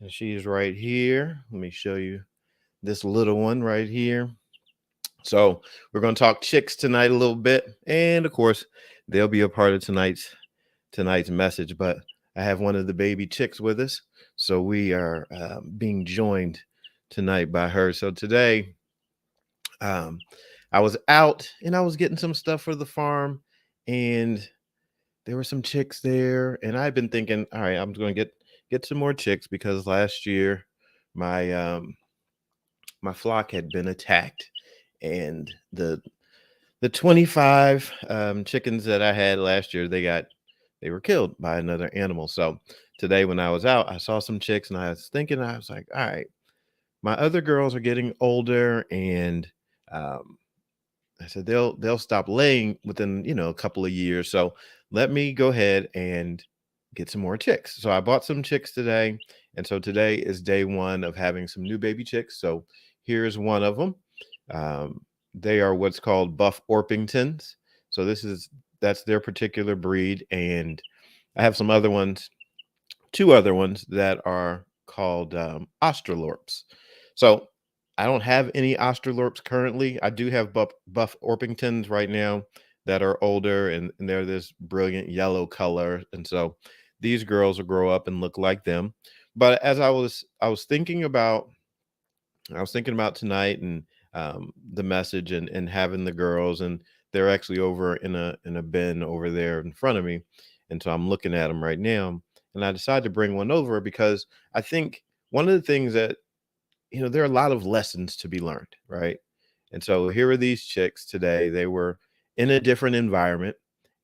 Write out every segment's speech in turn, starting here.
And she's right here. Let me show you this little one right here. So we're going to talk chicks tonight a little bit, and of course, they'll be a part of tonight's message. But I have one of the baby chicks with us, so we are being joined tonight by her. So today, um, I was out and I was getting some stuff for the farm, and there were some chicks there, and I've been thinking, all right, I'm going to get some more chicks because last year my flock had been attacked, and the 25 chickens that I had last year, they were killed by another animal. So today when I was out, I saw some chicks, and I was thinking, I was like, all right, my other girls are getting older, and um, I said they'll stop laying within a couple of years. So let me go ahead and get some more chicks. So I bought some chicks today, and so today is day one of having some new baby chicks. So here's one of them. Um, they are what's called Buff Orpingtons. So that's their particular breed, and I have some other ones, two other ones that are called Australorps. So I don't have any Australorps currently. I do have Buff Orpingtons right now that are older, and they're this brilliant yellow color. And so these girls will grow up and look like them. But as I was thinking about tonight, and the message, and having the girls, and they're actually over in a bin over there in front of me, and so I'm looking at them right now, and I decided to bring one over because I think one of the things that there are a lot of lessons to be learned, right? And so here are these chicks today. They were in a different environment,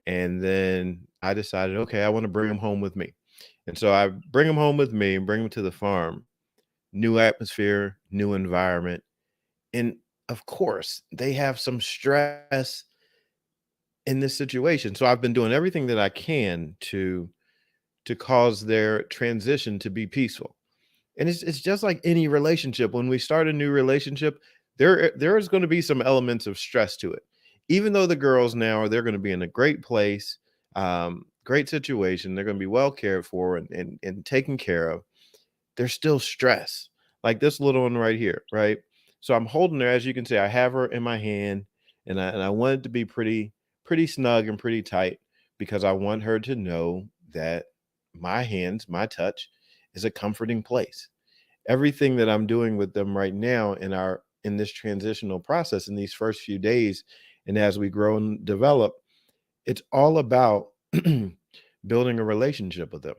and then I decided, okay, I want to bring them home with me, and so I bring them home with me and bring them to the farm. New atmosphere, new environment, and of course, they have some stress in this situation. So I've been doing everything that I can to cause their transition to be peaceful. And it's just like any relationship. When we start a new relationship, there is going to be some elements of stress to it. Even though the girls now they're going to be in a great place, great situation, they're going to be well cared for and taken care of, there's still stress. Like this little one right here, right? So I'm holding her, as you can see, I have her in my hand, and I want it to be pretty snug and pretty tight because I want her to know that my hands, my touch is a comforting place. Everything that I'm doing with them right now in this transitional process in these first few days, and as we grow and develop, it's all about building a relationship with them.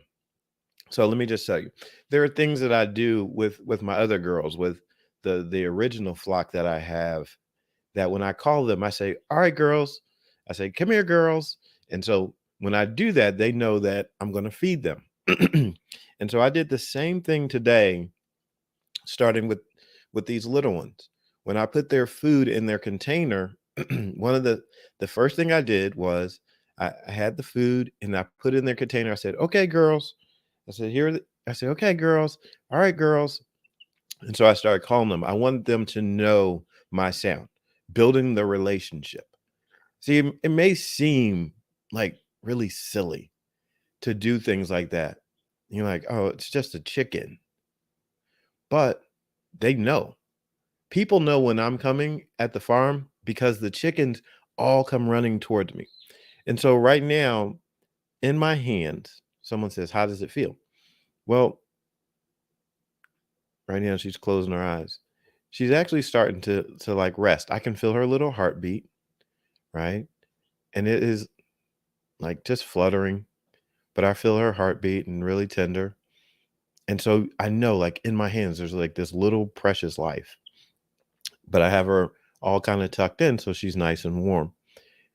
So let me just tell you, there are things that I do with my other girls, with the original flock that I have, that when I call them, I say, "All right, girls," I say, "Come here, girls." And so when I do that, they know that I'm going to feed them. And so I did the same thing today, starting with these little ones. When I put their food in their container, one of the first thing I did was I had the food and I put it in their container. I said, "Okay, girls." I said, I said, "Okay, girls. All right, girls." And so I started calling them. I wanted them to know my sound, building the relationship. See, it may seem like really silly to do things like that. You're like, "Oh, it's just a chicken." But they know. People know when I'm coming at the farm because the chickens all come running towards me. And so right now, in my hands, someone says, "How does it feel?" Well, right now she's closing her eyes. She's actually starting to like rest. I can feel her little heartbeat, right? And it is like just fluttering, but I feel her heartbeat and really tender. And so I know, like, in my hands there's like this little precious life, but I have her all kind of tucked in so she's nice and warm.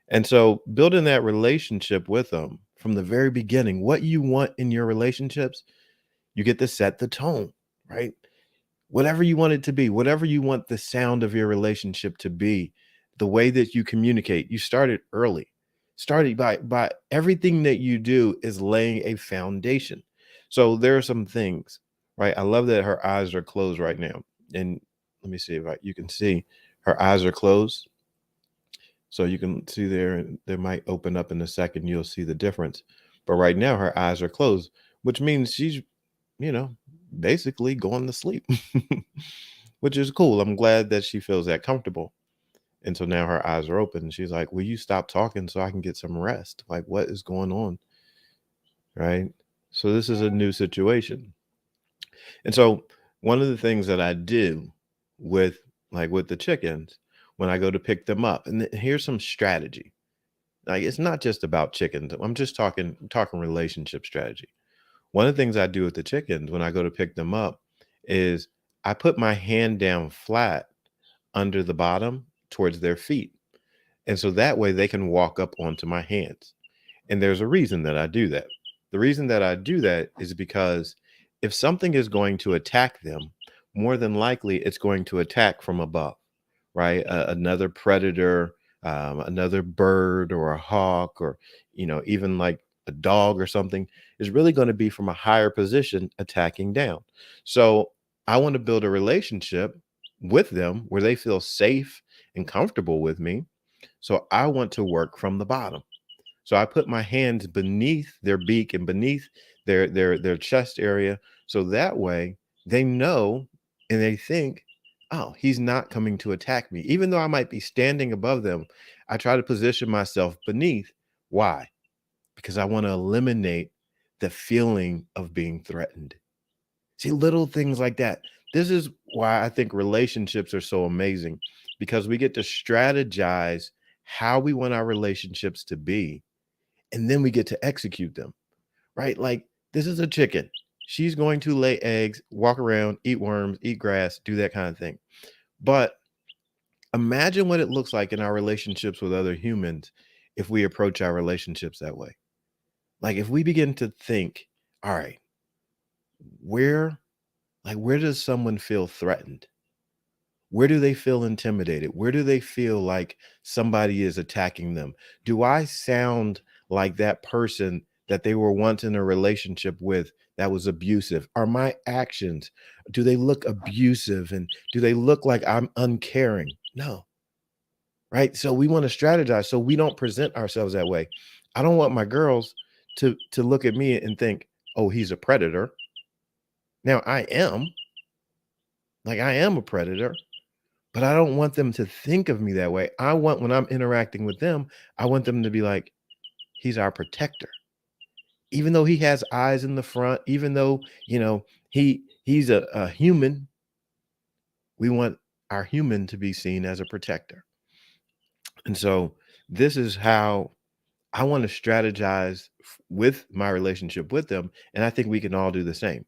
And so building that relationship with them from the very beginning, what you want in your relationships, you get to set the tone, right? Whatever you want it to be, whatever you want the sound of your relationship to be, the way that you communicate, you start it early. Starting by everything that you do is laying a foundation. So there are some things, right? I love that her eyes are closed right now. And let me see if you can see her eyes are closed. So you can see there, and they might open up in a second. You'll see the difference. But right now, her eyes are closed, which means she's, you know, basically going to sleep, which is cool. I'm glad that she feels that comfortable. And so now her eyes are open. And she's like, will you stop talking so I can get some rest? Like, what is going on? Right. So this is a new situation. And so one of the things that I do with with the chickens when I go to pick them up, and here's some strategy. Like it's not just about chickens. I'm just talking relationship strategy. One of the things I do with the chickens when I go to pick them up is I put my hand down flat under the bottom towards their feet. And so that way they can walk up onto my hands. And there's a reason that I do that. The reason that I do that is because if something is going to attack them, more than likely it's going to attack from above, right? Another predator, another bird or a hawk, or, even like a dog or something is really going to be from a higher position attacking down. So I want to build a relationship with them where they feel safe and comfortable with me. So I want to work from the bottom. So I put my hands beneath their beak and beneath their chest area. So that way they know and they think, oh, he's not coming to attack me. Even though I might be standing above them, I try to position myself beneath. Why? Because I want to eliminate the feeling of being threatened. See, little things like that. This is why I think relationships are so amazing, because we get to strategize how we want our relationships to be, and then we get to execute them, right? Like this is a chicken. She's going to lay eggs, walk around, eat worms, eat grass, do that kind of thing. But imagine what it looks like in our relationships with other humans if we approach our relationships that way. Like if we begin to think, all right, where where does someone feel threatened? Where do they feel intimidated? Where do they feel like somebody is attacking them? Do I sound like that person that they were once in a relationship with that was abusive? Are my actions, do they look abusive, and do they look like I'm uncaring? No, right? So we want to strategize so we don't present ourselves that way. I don't want my girls to look at me and think, "Oh, he's a predator." Now I am a predator, but I don't want them to think of me that way. I want, when I'm interacting with them, I want them to be like, he's our protector. Even though he has eyes in the front, even though, he's a human, we want our human to be seen as a protector. And so this is how I want to strategize with my relationship with them. And I think we can all do the same.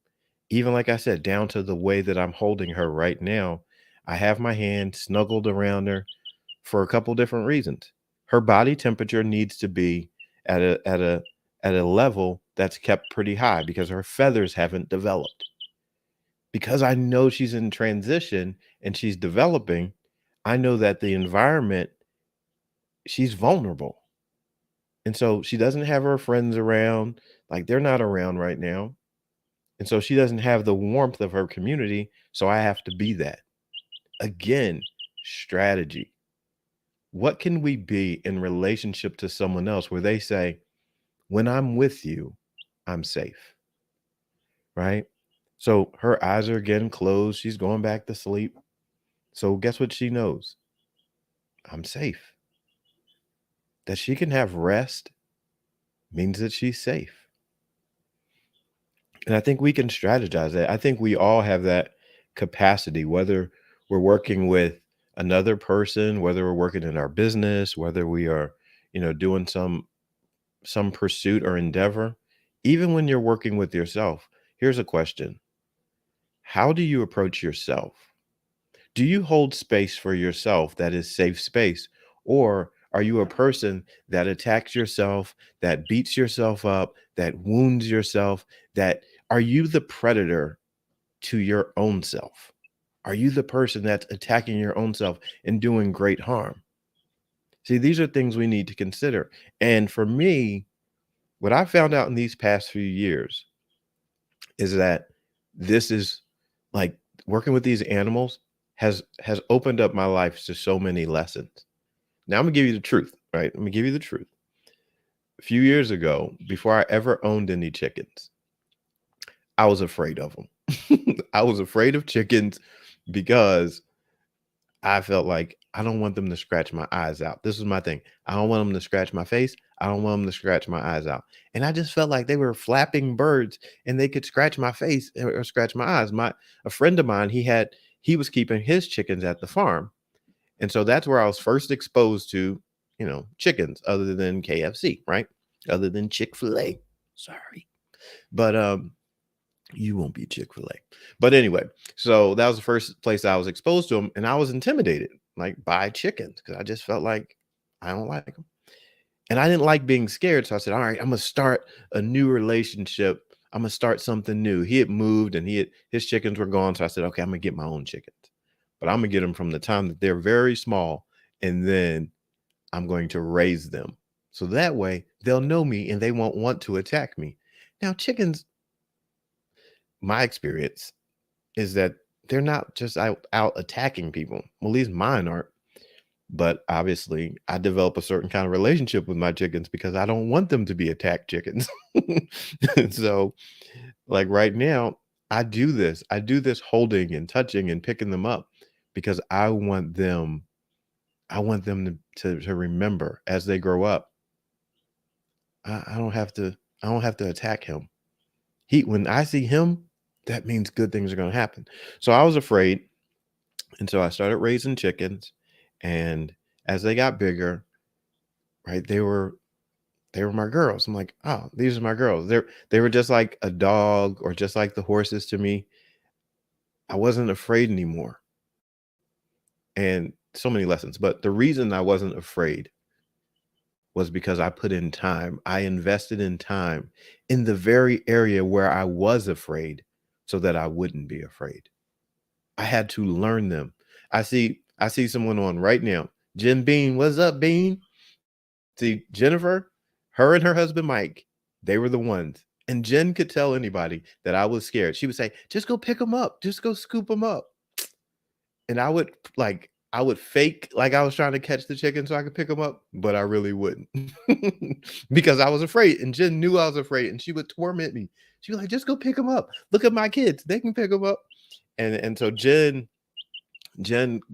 Even like I said, down to the way that I'm holding her right now. I have my hand snuggled around her for a couple different reasons. Her body temperature needs to be at a level that's kept pretty high because her feathers haven't developed. Because I know she's in transition and she's developing, I know that the environment, she's vulnerable. And so she doesn't have her friends around, like they're not around right now. And so she doesn't have the warmth of her community. So I have to be that. Again, strategy. What can we be in relationship to someone else where they say, when I'm with you, I'm safe, right? So her eyes are again closed. She's going back to sleep. So guess what she knows? I'm safe. That she can have rest means that she's safe. And I think we can strategize that. I think we all have that capacity, whether we're working with another person, whether we're working in our business, whether we are, doing some pursuit or endeavor. Even when you're working with yourself, here's a question. How do you approach yourself? Do you hold space for yourself that is safe space? Or are you a person that attacks yourself, that beats yourself up, that wounds yourself, that are you the predator to your own self? Are you the person that's attacking your own self and doing great harm? See, these are things we need to consider. And for me, what I found out in these past few years is that this is like working with these animals has opened up my life to so many lessons. Now I'm gonna give you the truth, right? I'm gonna give you the truth. A few years ago, before I ever owned any chickens, I was afraid of them. I was afraid of chickens because I felt like I don't want them to scratch my eyes out. This was my thing. I don't want them to scratch my face. I don't want them to scratch my eyes out. And I just felt like they were flapping birds and they could scratch my face or scratch my eyes. A friend of mine, he was keeping his chickens at the farm. And so that's where I was first exposed to, chickens other than KFC, right? Other than Chick-fil-A. Sorry. But you won't be Chick-fil-A. But anyway, so that was the first place I was exposed to them, and I was intimidated, like, by chickens because I just felt like I don't like them. And I didn't like being scared, so I said, "All right, I'm gonna start a new relationship. I'm gonna start something new." He had moved and his chickens were gone, so I said, "Okay, I'm gonna get my own chickens. But I'm gonna get them from the time that they're very small, and then I'm going to raise them. So that way they'll know me and they won't want to attack me." Now, chickens, my experience is that they're not just out attacking people. Well, at least mine aren't. But obviously, I develop a certain kind of relationship with my chickens because I don't want them to be attacked chickens. So, like right now, I do this. I do this holding and touching and picking them up because I want them to remember as they grow up. I don't have to attack him. When I see him, that means good things are going to happen. So I was afraid, and so I started raising chickens, and as they got bigger, right, they were my girls. I'm like, "Oh, these are my girls." They were just like a dog or just like the horses to me. I wasn't afraid anymore. And so many lessons, but the reason I wasn't afraid was because I put in time. I invested in time in the very area where I was afraid so that I wouldn't be afraid. I had to learn them. I see someone on right now. Jen Bean, what's up, Bean? See, Jennifer, her and her husband Mike, they were the ones. And Jen could tell anybody that I was scared. She would say, just go pick them up. Just go scoop them up. And I would fake like I was trying to catch the chicken so I could pick them up, but I really wouldn't because I was afraid. And Jen knew I was afraid, and she would torment me. She was like, "Just go pick them up. Look at my kids; they can pick them up." And so Jen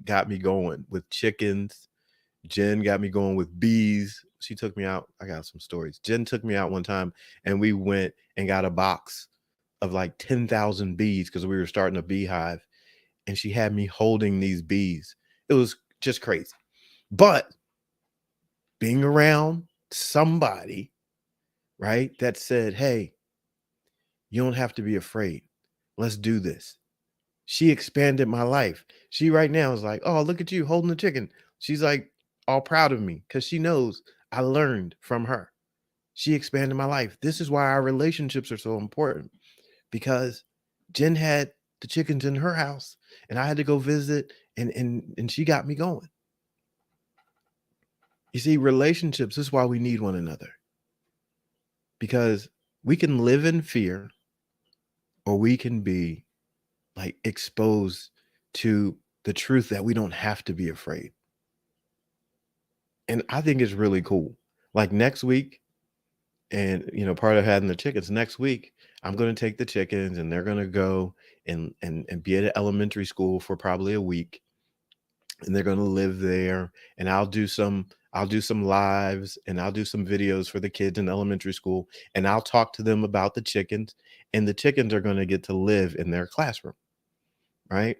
got me going with chickens. Jen got me going with bees. She took me out. I got some stories. Jen took me out one time, and we went and got a box of like 10,000 bees because we were starting a beehive, and she had me holding these bees. It was just crazy. But being around somebody, right, that said, "Hey, you don't have to be afraid. Let's do this." She expanded my life. She right now is like, "Oh, look at you holding the chicken." She's like all proud of me because she knows I learned from her. She expanded my life. This is why our relationships are so important because Jen had the chickens in her house and I had to go visit and she got me going. You see, relationships, this is why we need one another because we can live in fear or we can be like exposed to the truth that we don't have to be afraid. And I think it's really cool. Like next week, and part of having the chickens next week, I'm going to take the chickens and they're going to go and be at an elementary school for probably a week, and they're going to live there, and I'll do some lives and I'll do some videos for the kids in elementary school, and I'll talk to them about the chickens, and the chickens are going to get to live in their classroom, right?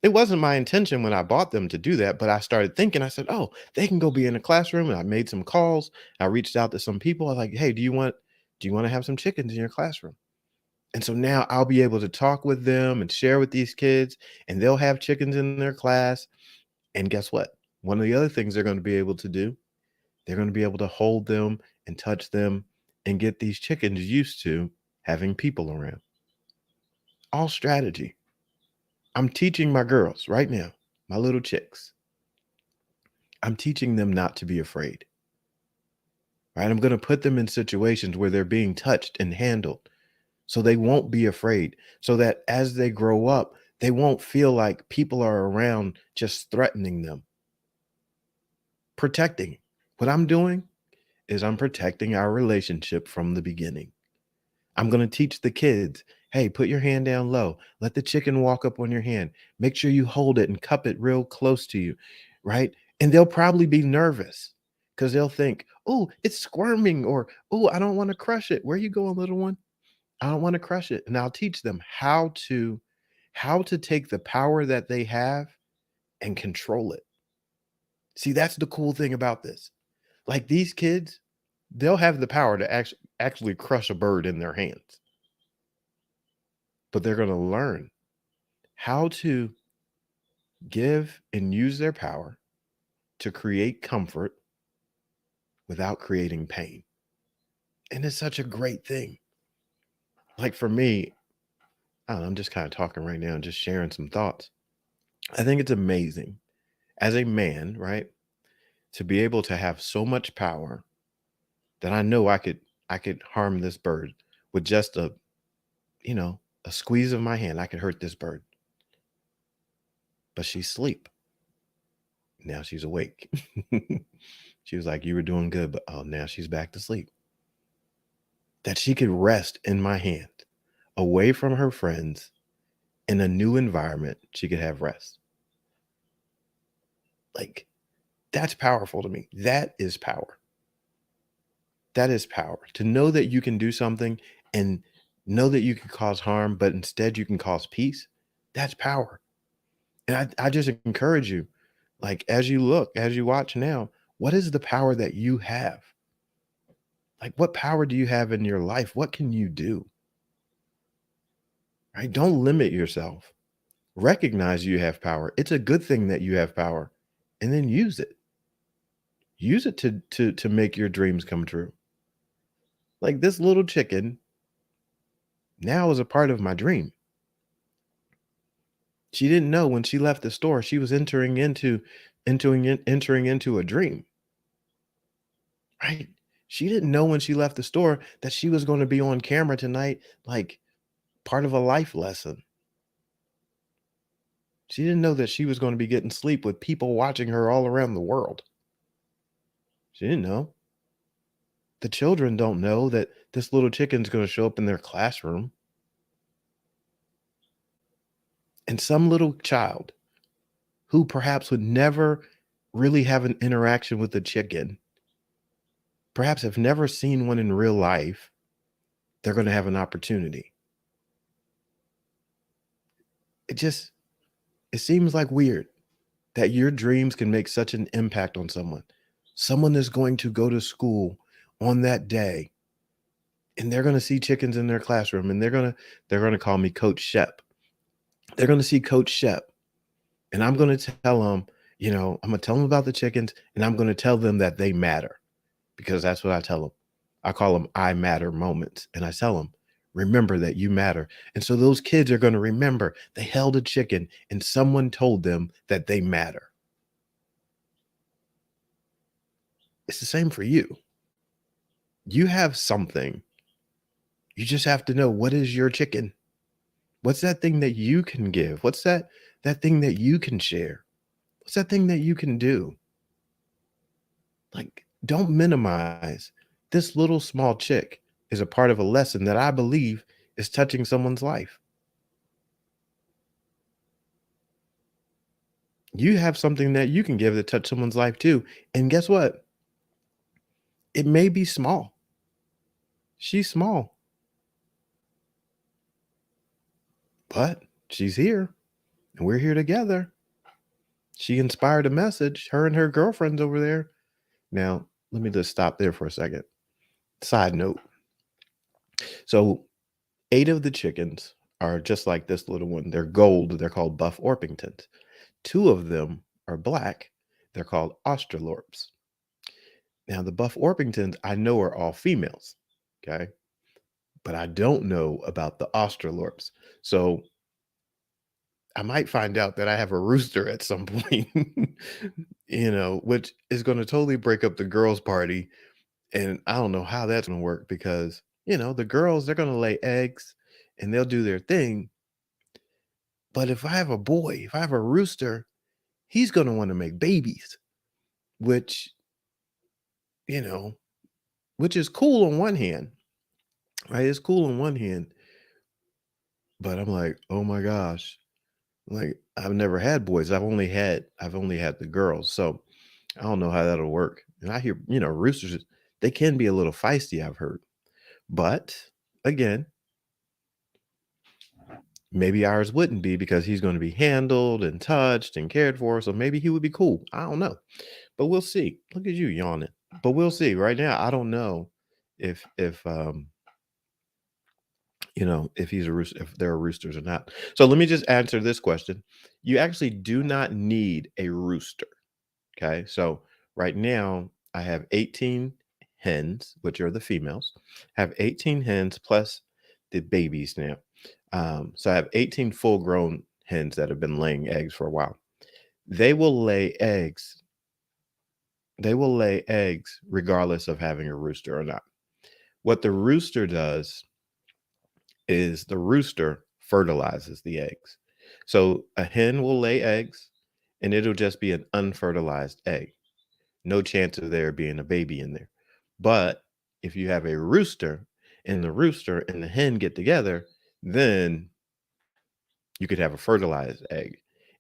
It wasn't my intention when I bought them to do that, but I started thinking, I said, "Oh, they can go be in a classroom." And I made some calls. I reached out to some people. I was like, "Hey, do you want to have some chickens in your classroom?" And so now I'll be able to talk with them and share with these kids, and they'll have chickens in their class. And guess what? One of the other things they're going to be able to do, they're going to be able to hold them and touch them and get these chickens used to having people around. All strategy. I'm teaching my girls right now, my little chicks. I'm teaching them not to be afraid, right? I'm going to put them in situations where they're being touched and handled so they won't be afraid, so that as they grow up, they won't feel like people are around just threatening them. Protecting. What I'm doing is I'm protecting our relationship from the beginning. I'm going to teach the kids, Hey, put your hand down low. Let the chicken walk up on your hand. Make sure you hold it and cup it real close to you, right? And they'll probably be nervous because they'll think, oh, it's squirming, or oh, I don't want to crush it. Where you going, little one? I don't want to crush it. And I'll teach them how to take the power that they have and control it. See, that's the cool thing about this. Like these kids, they'll have the power to actually crush a bird in their hands, but they're going to learn how to give and use their power to create comfort without creating pain. And it's such a great thing. Like for me, I don't know, I'm just kind of talking right now and just sharing some thoughts. I think it's amazing as a man, right, to be able to have so much power that I know I could harm this bird with just a squeeze of my hand. I could hurt this bird. But she's asleep. Now she's awake. She was like, you were doing good, but oh, now she's back to sleep. That she could rest in my hand, away from her friends, in a new environment, she could have rest. Like, that's powerful to me. That is power. That is power. To know that you can do something and know that you can cause harm, but instead you can cause peace. That's power. And I just encourage you, like, as you look, as you watch now, what is the power that you have? Like, what power do you have in your life? What can you do? Right? Don't limit yourself. Recognize you have power. It's a good thing that you have power, and then use it. Use it to make your dreams come true. Like this little chicken now is a part of my dream. She didn't know when she left the store she was entering into a dream. Right? She didn't know when she left the store that she was going to be on camera tonight, like part of a life lesson. She didn't know that she was going to be getting sleep with people watching her all around the world. She didn't know. The children don't know that this little chicken's going to show up in their classroom. And some little child who perhaps would never really have an interaction with a chicken, perhaps have never seen one in real life, they're going to have an opportunity. It seems like weird that your dreams can make such an impact on someone. Someone is going to go to school on that day and they're going to see chickens in their classroom, and they're going to call me Coach Shep. They're going to see Coach Shep, and I'm going to tell them, I'm going to tell them about the chickens, and I'm going to tell them that they matter, because that's what I tell them. I call them I matter moments, and I tell them, remember that you matter. And so those kids are going to remember they held a chicken and someone told them that they matter. It's the same for you. You have something. You just have to know, what is your chicken? What's that thing that you can give? What's that thing that you can share? What's that thing that you can do? Like, don't minimize. This little small chick is a part of a lesson that I believe is touching someone's life. You have something that you can give that touch someone's life too. And guess what? It may be small. She's small, but she's here and we're here together. She inspired a message, her and her girlfriends over there. Now, let me just stop there for a second. Side note. So 8 of the chickens are just like this little one. They're gold. They're called Buff Orpingtons. 2 of them are black. They're called Australorps. Now, the Buff Orpingtons I know are all females. Okay. But I don't know about the Australorps. So I might find out that I have a rooster at some point, which is going to totally break up the girls' party. And I don't know how that's going to work because, the girls, they're going to lay eggs and they'll do their thing. But if I have a boy, if I have a rooster, he's going to want to make babies, which, you know, which is cool on one hand, right? It's cool on one hand. But I'm like, "Oh my gosh." Like, I've never had boys. I've only had the girls. So I don't know how that'll work. And I hear, roosters, they can be a little feisty, I've heard. But again, maybe ours wouldn't be because he's going to be handled and touched and cared for. So maybe he would be cool. I don't know. But we'll see. Look at you yawning. But we'll see. Right now, I don't know if he's a rooster, if there are roosters or not. So let me just answer this question. You actually do not need a rooster. Okay. So right now I have 18 hens, which are the females. I have 18 hens plus the babies now. So I have 18 full grown hens that have been laying eggs for a while. They will lay eggs. They will lay eggs regardless of having a rooster or not. What the rooster does is the rooster fertilizes the eggs. So a hen will lay eggs and it'll just be an unfertilized egg. No chance of there being a baby in there. But if you have a rooster and the rooster and the hen get together, then you could have a fertilized egg.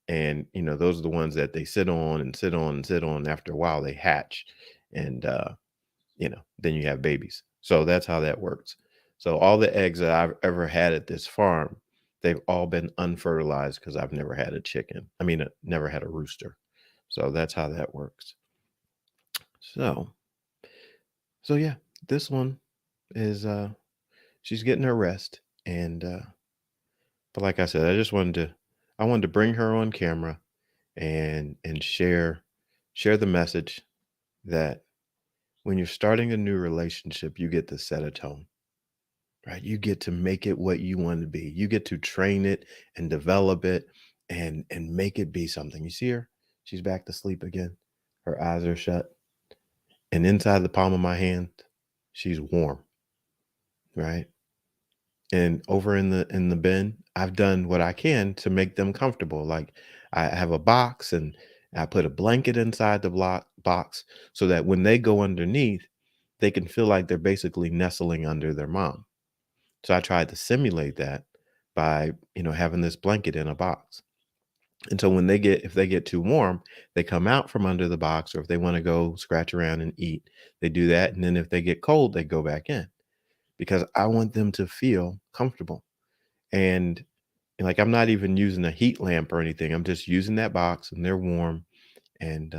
And those are the ones that they sit on and sit on and sit on. After a while, they hatch, and then you have babies. So that's how that works. So all the eggs that I've ever had at this farm, they've all been unfertilized because I've never had a chicken. I mean, never had a rooster. So that's how that works. So, so yeah, this one is she's getting her rest, and but like I said, I wanted to bring her on camera and share the message that when you're starting a new relationship, you get to set a tone. Right? You get to make it what you want to be. You get to train it and develop it and make it be something. You see her? She's back to sleep again. Her eyes are shut. And inside the palm of my hand, she's warm, right? And over in the bin, I've done what I can to make them comfortable. Like I have a box and I put a blanket inside the block box so that when they go underneath, they can feel like they're basically nestling under their mom. So I tried to simulate that by, having this blanket in a box. And so if they get too warm, they come out from under the box, or if they want to go scratch around and eat, they do that. And then if they get cold, they go back in because I want them to feel comfortable. And like I'm not even using a heat lamp or anything. I'm just using that box and they're warm. And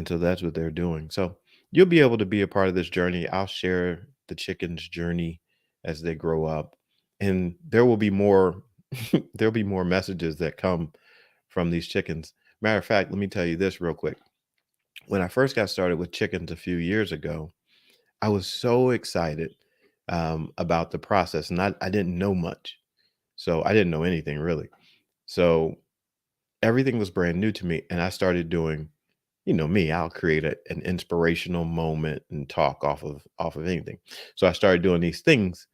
so that's what they're doing. So you'll be able to be a part of this journey. I'll share the chicken's journey as they grow up. And there will be more there'll be more messages that come from these chickens. Matter of fact, let me tell you this real quick. When I first got started with chickens a few years ago, I was so excited about the process. And I didn't know much. So I didn't know anything really. So everything was brand new to me. And I started doing me, I'll create an inspirational moment and talk off of anything. So I started doing these things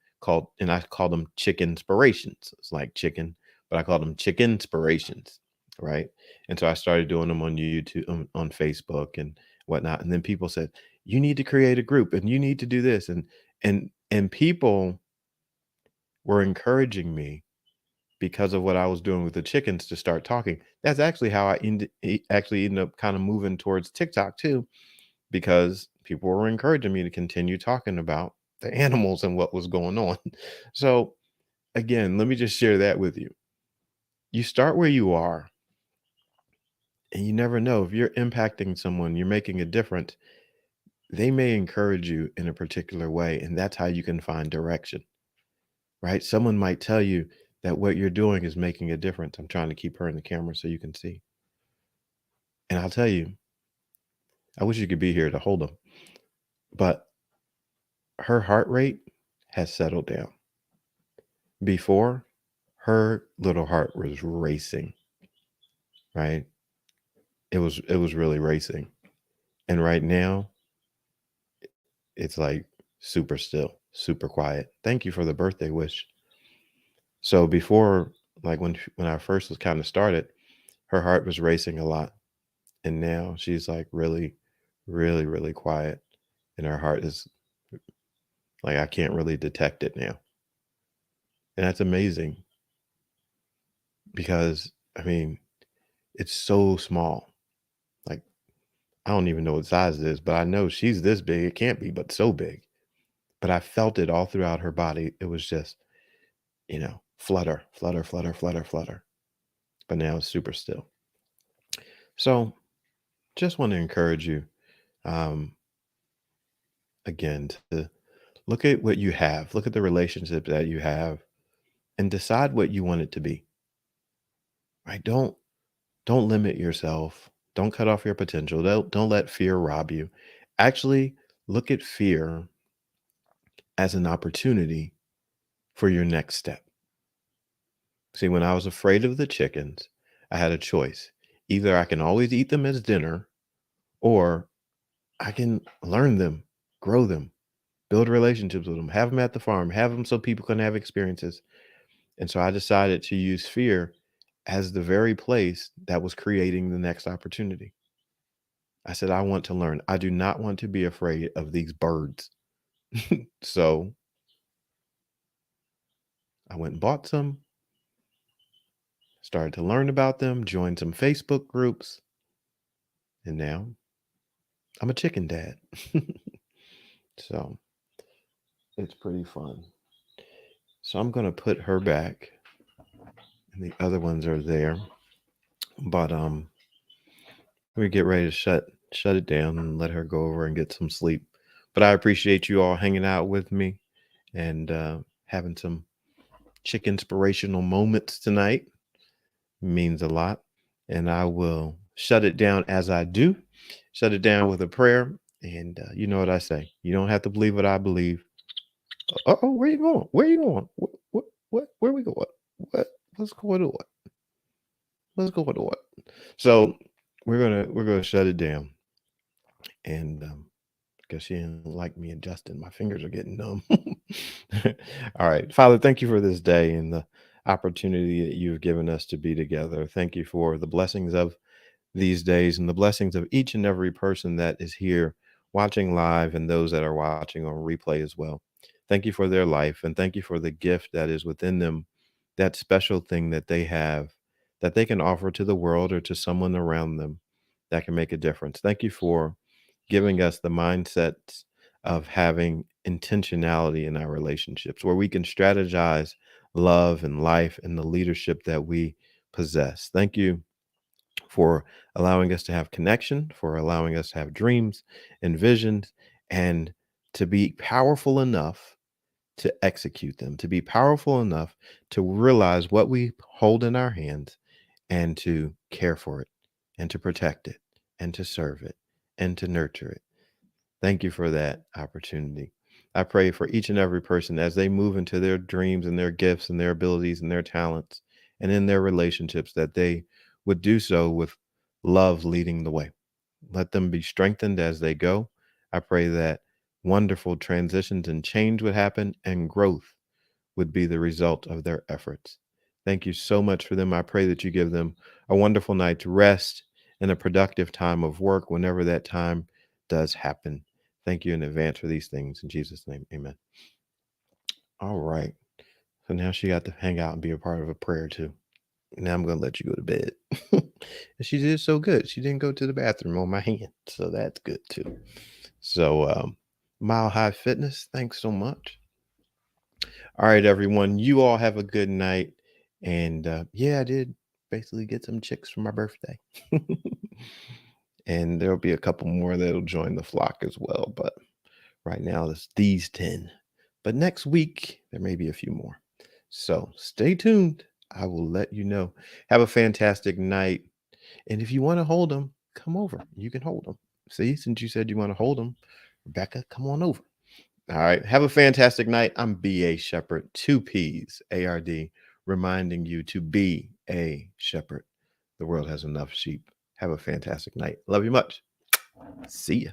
and I call them chicken inspirations. It's like chicken, but I call them chicken inspirations, right? And so I started doing them on YouTube, on Facebook, and whatnot. And then people said, "You need to create a group, and you need to do this," and people were encouraging me because of what I was doing with the chickens to start talking. That's actually how actually ended up kind of moving towards TikTok too, because people were encouraging me to continue talking about the animals and what was going on. So again, let me just share that with you. You start where you are, and you never know if you're impacting someone, you're making a difference. They may encourage you in a particular way, and that's how you can find direction, right? Someone might tell you that what you're doing is making a difference. I'm trying to keep her in the camera so you can see. And I'll tell you, I wish you could be here to hold them, but her heart rate has settled down. Before, her little heart was racing, right? It was really racing. And right now, it's like super still, super quiet. Thank you for the birthday wish. So before, like when I first was kind of started, her heart was racing a lot. And now she's like really, really, really quiet. And her heart is like I can't really detect it now. And that's amazing because, I mean, it's so small. Like, I don't even know what size it is, but I know she's this big. It can't be, but so big. But I felt it all throughout her body. It was just, flutter, flutter, flutter, flutter, flutter. But now it's super still. So just want to encourage you, um, again, to look at what you have, look at the relationship that you have, and decide what you want it to be. Right? Don't limit yourself. Don't cut off your potential. Don't let fear rob you. Actually, look at fear as an opportunity for your next step. See, when I was afraid of the chickens, I had a choice. Either I can always eat them as dinner, or I can learn them, grow them, build relationships with them, have them at the farm, have them so people can have experiences. And so I decided to use fear as the very place that was creating the next opportunity. I said, I want to learn. I do not want to be afraid of these birds. So I went and bought some, started to learn about them, joined some Facebook groups, and now I'm a chicken dad. So it's pretty fun. So I'm going to put her back, and the other ones are there. But we get ready to shut it down and let her go over and get some sleep. But I appreciate you all hanging out with me and having some chick inspirational moments tonight. Means a lot. And I will shut it down as I do. Shut it down with a prayer. And you know what I say. You don't have to believe what I believe. Oh, where you going? Where you going? What? Where we going? What? What's going on? What's going on? So we're gonna shut it down. And because she didn't like me adjusting. My fingers are getting numb. All right. Father, thank you for this day and the opportunity that you've given us to be together. Thank you for the blessings of these days and the blessings of each and every person that is here watching live and those that are watching on replay as well. Thank you for their life and thank you for the gift that is within them, that special thing that they have that they can offer to the world or to someone around them that can make a difference. Thank you for giving us the mindsets of having intentionality in our relationships where we can strategize love and life and the leadership that we possess. Thank you for allowing us to have connection, for allowing us to have dreams and visions, and to be powerful enough to execute them, to be powerful enough to realize what we hold in our hands and to care for it and to protect it and to serve it and to nurture it. Thank you for that opportunity. I pray for each and every person as they move into their dreams and their gifts and their abilities and their talents and in their relationships that they would do so with love leading the way. Let them be strengthened as they go. I pray that wonderful transitions and change would happen and growth would be the result of their efforts. Thank you so much for them. I pray that you give them a wonderful night's rest and a productive time of work whenever that time does happen. Thank you in advance for these things. In Jesus' name, amen. All right. So now she got to hang out and be a part of a prayer too. Now I'm going to let you go to bed. And she did so good. She didn't go to the bathroom on my hand. So that's good too. So, Mile High Fitness, thanks so much. All right, everyone. You all have a good night. And yeah, I did basically get some chicks for my birthday. And there'll be a couple more that'll join the flock as well. But right now, it's these 10. But next week, there may be a few more. So stay tuned. I will let you know. Have a fantastic night. And if you want to hold them, come over. You can hold them. See, since you said you want to hold them, Rebecca, come on over. All right. Have a fantastic night. I'm B.A. Shepherd, 2 P's, ARD, reminding you to be a shepherd. The world has enough sheep. Have a fantastic night. Love you much. See ya.